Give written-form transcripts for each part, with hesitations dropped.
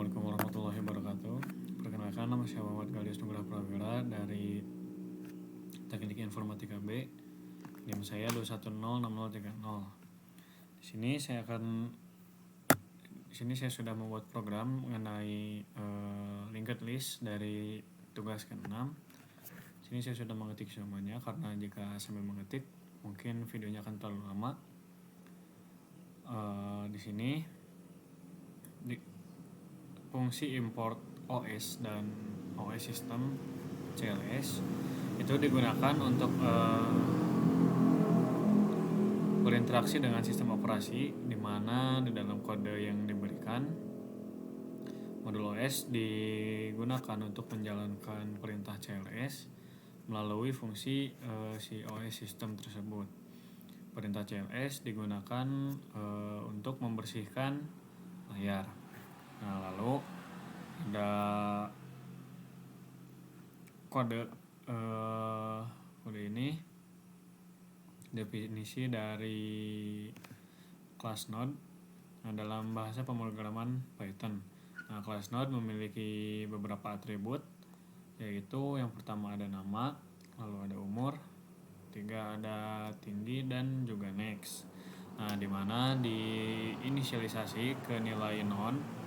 Assalamualaikum warahmatullahi wabarakatuh. Perkenalkan, nama saya Muhammad Galius Nugraha Prawira dari Teknik Informatika B. NIM saya 2106030. Di sini saya sudah membuat program mengenai linked list dari tugas ke-6. Di sini saya sudah mengetik semuanya karena jika sambil mengetik mungkin videonya akan terlalu lama. Di sini fungsi import OS dan OS system CLS itu digunakan untuk berinteraksi dengan sistem operasi, di mana di dalam kode yang diberikan modul OS digunakan untuk menjalankan perintah CLS melalui fungsi si OS system tersebut. Perintah CLS digunakan untuk membersihkan layar. Nah, lalu ada kode ini definisi dari class node. Nah, dalam bahasa pemrograman Python, class node memiliki beberapa atribut, yaitu yang pertama ada nama, lalu ada umur, tiga ada tinggi, dan juga next. Nah, dimana diinisialisasi ke nilai non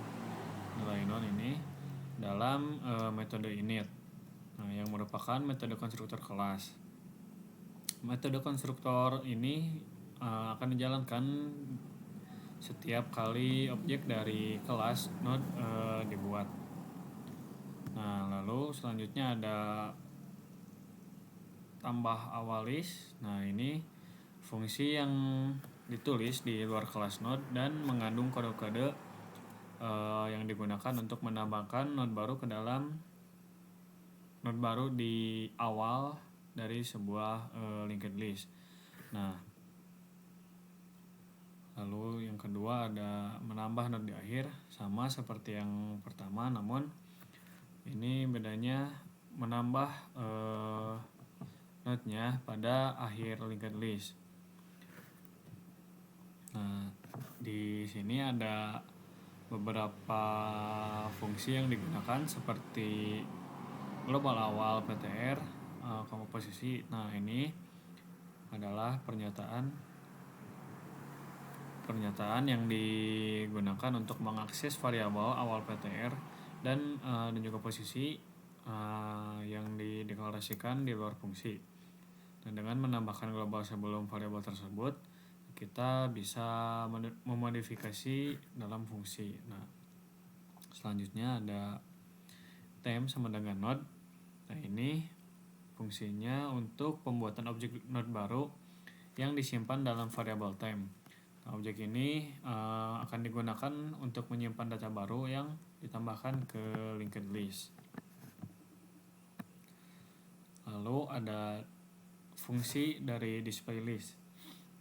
ini dalam metode init, yang merupakan metode konstruktor kelas. Metode konstruktor ini akan dijalankan setiap kali objek dari kelas node dibuat. Nah, lalu selanjutnya ada tambah awal list. Nah, ini fungsi yang ditulis di luar kelas node dan mengandung kode-kode yang digunakan untuk menambahkan node baru ke dalam node baru di awal dari sebuah linked list. Nah, lalu yang kedua ada menambah node di akhir, sama seperti yang pertama, namun ini bedanya menambah node-nya pada akhir linked list. Nah, di sini ada beberapa fungsi yang digunakan seperti global awal PTR, posisi. Nah, ini adalah pernyataan yang digunakan untuk mengakses variabel awal PTR dan juga posisi yang dideklarasikan di luar fungsi. Dan dengan menambahkan global sebelum variabel tersebut, kita bisa memodifikasi dalam fungsi. Nah, selanjutnya ada temp sama dengan node. Nah, ini fungsinya untuk pembuatan objek node baru yang disimpan dalam variabel temp. Nah, objek ini akan digunakan untuk menyimpan data baru yang ditambahkan ke linked list. Lalu ada fungsi dari display list.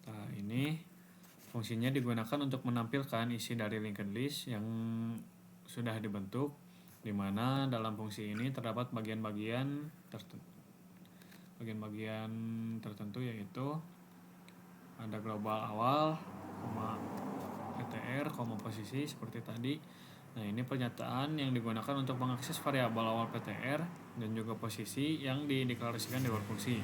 Nah, ini fungsinya digunakan untuk menampilkan isi dari linked list yang sudah dibentuk, di mana dalam fungsi ini terdapat bagian-bagian tertentu, yaitu ada global awal, PTR, posisi seperti tadi. Nah, ini pernyataan yang digunakan untuk mengakses variabel awal PTR dan juga posisi yang dideklarasikan di luar fungsi.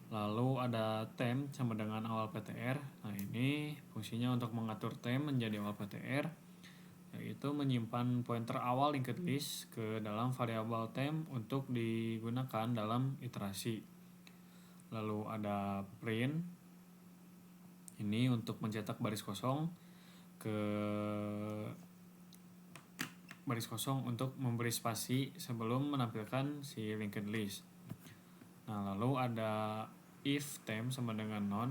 Lalu ada temp sama dengan awal PTR. Nah, ini fungsinya untuk mengatur temp menjadi awal PTR, yaitu menyimpan pointer awal linked list ke dalam variabel temp untuk digunakan dalam iterasi. Lalu ada print, ini untuk mencetak baris kosong ke baris kosong untuk memberi spasi sebelum menampilkan si linked list. Nah, lalu ada if temp sama dengan non.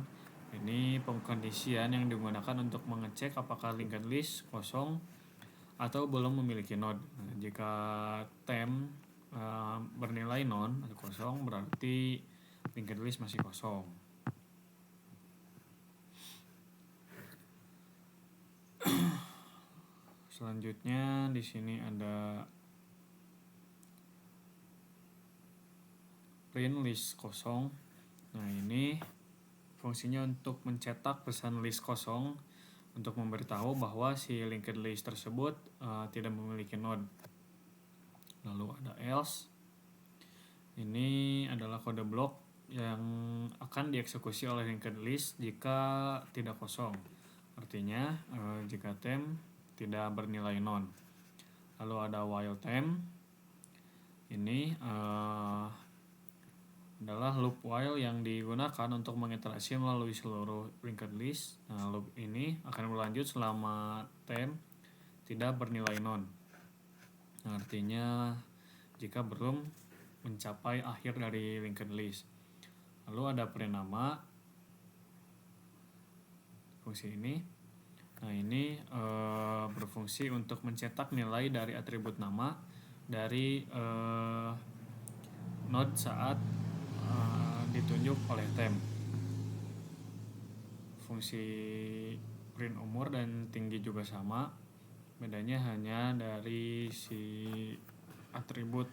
Ini pengkondisian yang digunakan untuk mengecek apakah linked list kosong atau belum memiliki node. Nah, jika temp bernilai non atau kosong, berarti linked list masih kosong. Selanjutnya di sini ada print list kosong. Nah, ini fungsinya untuk mencetak pesan list kosong untuk memberitahu bahwa si linked list tersebut tidak memiliki node. Lalu ada else. Ini adalah kode blok yang akan dieksekusi oleh linked list jika tidak kosong. Artinya jika tem tidak bernilai none. Lalu ada while tem. Ini adalah loop while yang digunakan untuk mengiterasi melalui seluruh linked list. Nah, loop ini akan berlanjut selama tem tidak bernilai none. Nah, artinya jika belum mencapai akhir dari linked list. Lalu ada print nama fungsi ini. Nah, ini berfungsi untuk mencetak nilai dari atribut nama dari node saat ditunjuk oleh tem. Fungsi print umur dan tinggi juga sama, bedanya hanya dari si atribut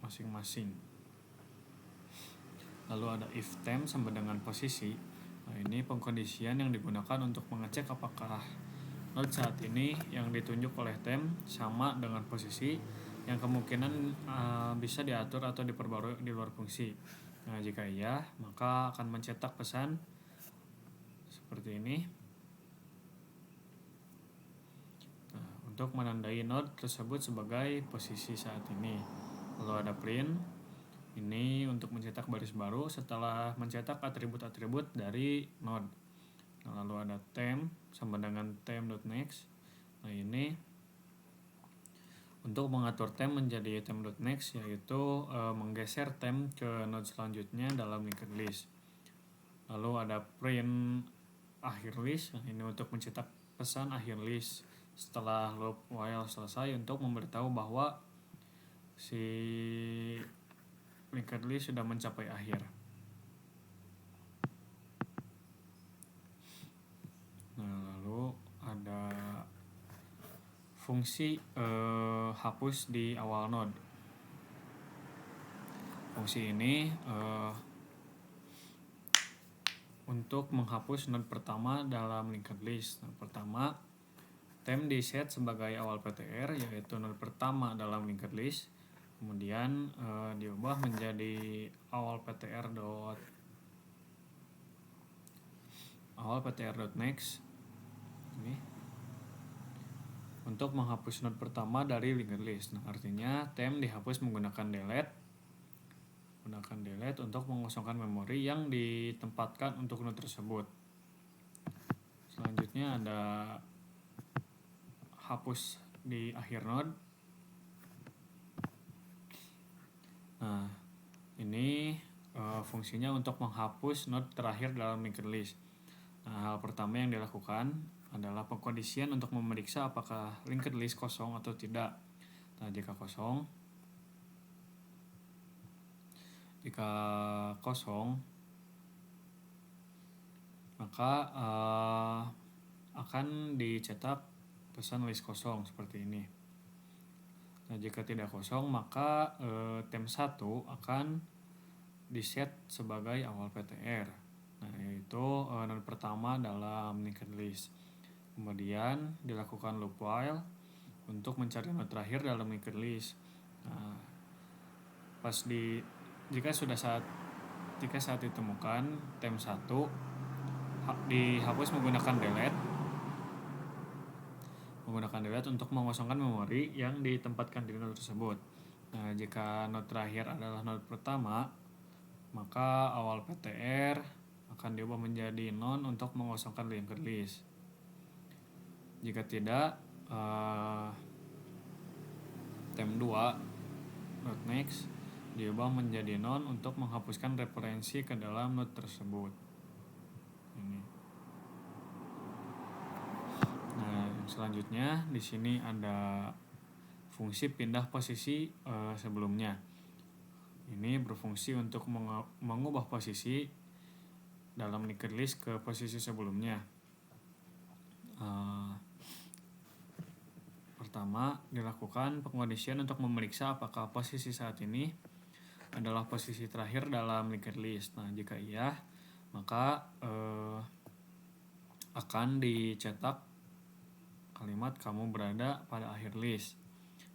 masing-masing. Lalu ada if tem sama dengan posisi. Nah, ini pengkondisian yang digunakan untuk mengecek apakah node saat ini yang ditunjuk oleh tem sama dengan posisi yang kemungkinan bisa diatur atau diperbarui di luar fungsi. Nah, jika iya, maka akan mencetak pesan seperti ini. Nah, untuk menandai node tersebut sebagai posisi saat ini. Lalu ada print. Ini untuk mencetak baris baru setelah mencetak atribut-atribut dari node. Nah, lalu ada tem sama dengan tem.next. Nah, ini untuk mengatur tem menjadi tem.next, yaitu menggeser tem ke node selanjutnya dalam linked list. Lalu ada print akhir list. Nah, ini untuk mencetak pesan akhir list setelah loop while selesai untuk memberitahu bahwa si linked list sudah mencapai akhir. Nah, lalu ada fungsi hapus di awal node. Fungsi ini untuk menghapus node pertama dalam linked list. Nah, pertama, tem di set sebagai awal PTR, yaitu node pertama dalam linked list. Kemudian diubah menjadi awal PTR.next. Ini untuk menghapus node pertama dari linked list. Nah, artinya tem dihapus menggunakan delete untuk mengosongkan memori yang ditempatkan untuk node tersebut. Selanjutnya ada hapus di akhir node. Nah, ini fungsinya untuk menghapus node terakhir dalam linked list. Nah, hal pertama yang dilakukan adalah pengkondisian untuk memeriksa apakah linked list kosong atau tidak. Nah, jika kosong, maka akan dicetak pesan list kosong seperti ini. Nah, jika tidak kosong, maka tem 1 akan diset sebagai awal PTR. Nah, yaitu node pertama dalam linked list. Kemudian dilakukan loop while untuk mencari node terakhir dalam linked list. Nah, jika saat ditemukan tem 1 dihapus menggunakan delete untuk mengosongkan memori yang ditempatkan di node tersebut. Nah, jika node terakhir adalah node pertama, maka awal PTR akan diubah menjadi none untuk mengosongkan linked list. Jika tidak, tem 2.next diubah menjadi none untuk menghapuskan referensi ke dalam node tersebut. Ini. Nah, selanjutnya di sini ada fungsi pindah posisi sebelumnya. Ini berfungsi untuk mengubah posisi dalam linked list ke posisi sebelumnya. Pertama, dilakukan pengkondisian untuk memeriksa apakah posisi saat ini adalah posisi terakhir dalam linked list. Nah, jika iya, maka akan dicetak kalimat kamu berada pada akhir list.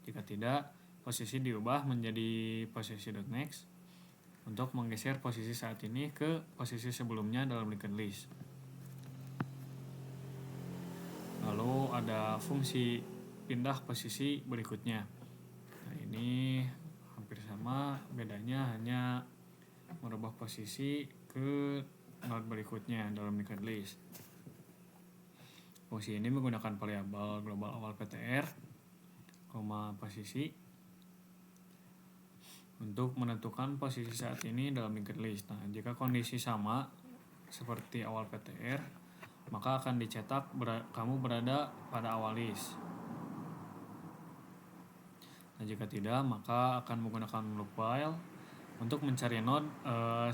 Jika tidak, posisi diubah menjadi posisi.next untuk menggeser posisi saat ini ke posisi sebelumnya dalam linked list. Lalu ada fungsi pindah posisi berikutnya. Nah, ini hampir sama, bedanya hanya merubah posisi ke node berikutnya dalam linked list. Fungsi ini menggunakan variabel global awal PTR, posisi untuk menentukan posisi saat ini dalam linked list. Nah, jika kondisi sama seperti awal PTR, maka akan dicetak kamu berada pada awal list. Nah, jika tidak, maka akan menggunakan loop while untuk mencari node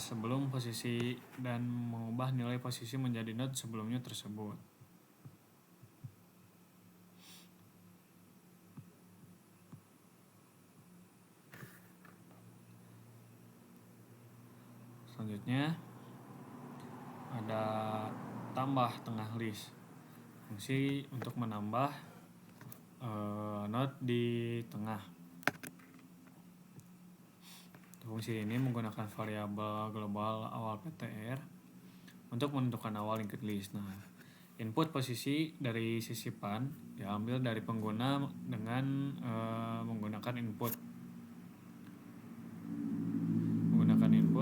sebelum posisi dan mengubah nilai posisi menjadi node sebelumnya tersebut. Selanjutnya ada tambah tengah list. Fungsi untuk menambah node di tengah. Fungsi ini menggunakan variabel global awal PTR untuk menentukan awal linked list. Nah, input posisi dari sisipan diambil dari pengguna dengan menggunakan input,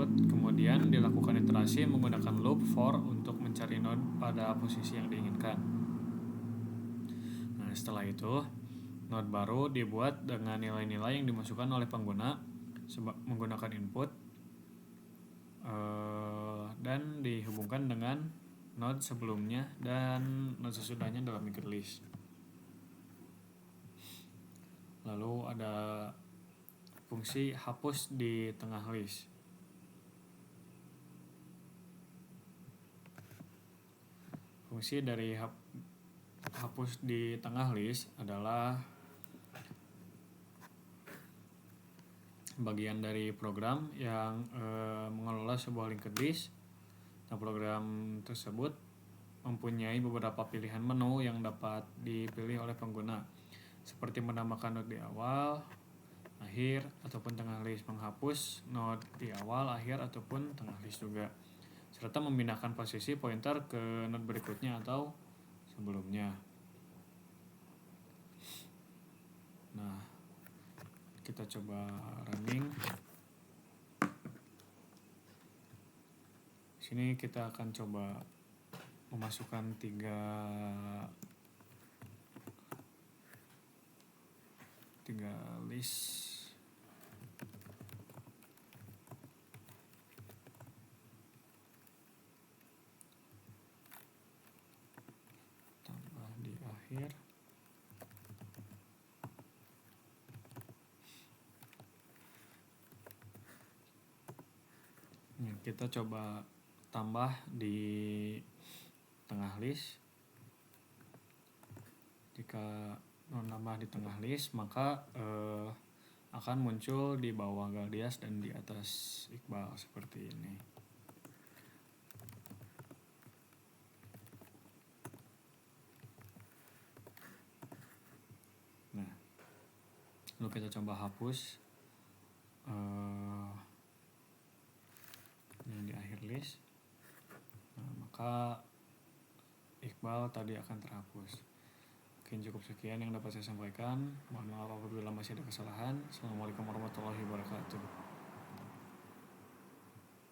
kemudian dilakukan iterasi menggunakan loop for untuk mencari node pada posisi yang diinginkan. Nah, setelah itu node baru dibuat dengan nilai-nilai yang dimasukkan oleh pengguna menggunakan input dan dihubungkan dengan node sebelumnya dan node sesudahnya dalam linked list. Lalu ada fungsi hapus di tengah list. Fungsi dari hapus di tengah list adalah bagian dari program yang mengelola sebuah linked list. Nah, program tersebut mempunyai beberapa pilihan menu yang dapat dipilih oleh pengguna, seperti menambahkan node di awal, akhir, ataupun tengah list, menghapus node di awal, akhir, ataupun tengah list juga, serta memindahkan posisi pointer ke node berikutnya atau sebelumnya. Nah, kita coba running. Sini kita akan coba memasukkan tiga list. Tambah di akhir. Nah, kita coba tambah di tengah list. Jika menambah di tengah list, maka akan muncul di bawah Galdias dan di atas Iqbal seperti ini. Nah, lalu kita coba hapus yang di akhir list. Nah, maka Iqbal tadi akan terhapus. Mungkin cukup sekian yang dapat saya sampaikan. Mohon maaf apabila masih ada kesalahan. Assalamualaikum warahmatullahi wabarakatuh.